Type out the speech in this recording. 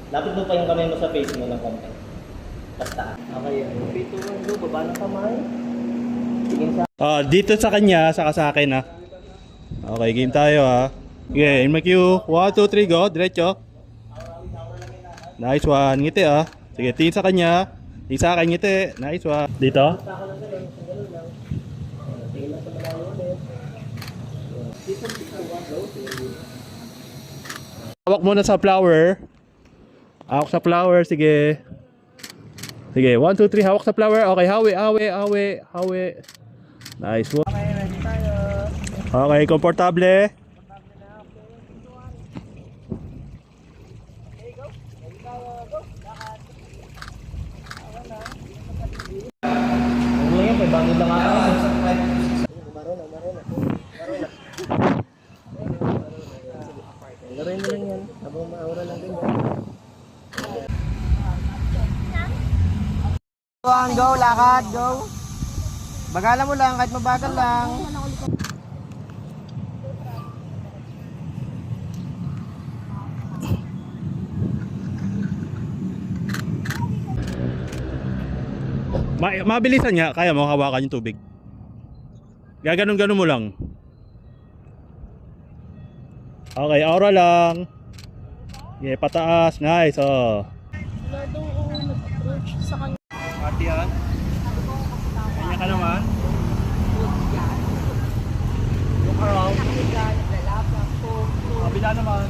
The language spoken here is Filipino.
Lapit mo pa yung kamay mo sa face mo ng konti. Basta. Okay, okay, 2, 1, go. Baba ng kamay. Tingin sa... Dito sa kanya, saka sa akin ha. Okay, game tayo ha. Okay, in my cue. 1, 2, 3, go. Diretso. Nice one. Ngiti ha. Sige, tingin sa kanya. Tingin sa akin, ngiti. Nice one. Dito. Basta ako lang sa ganun lang. Tingin lang sa malayo ulit. Dito, 1, go. Hawak muna sa flower. Hawak sa flower, sige. Sige, 1, 2, 3, hawak sa flower. Okay, hawi, hawi, hawi, hawi. Nice one. Okay, ready tayo. Okay, komportable. Okay, go. Ready tayo, go. Lakad. Ano lang yan, may bangin lang ako. Laruin mo lang yan. Habang maura lang ganyan. Go, lakad, go. Bagalan mo lang, kahit mabagal lang. Mabilisan nga, kaya mo hawakan yung tubig. Gaganon-ganon mo lang. Okay, aura lang. Yeah, pataas. Nice, oh. Party yan. Kanya ka naman. Look around. Kabila naman.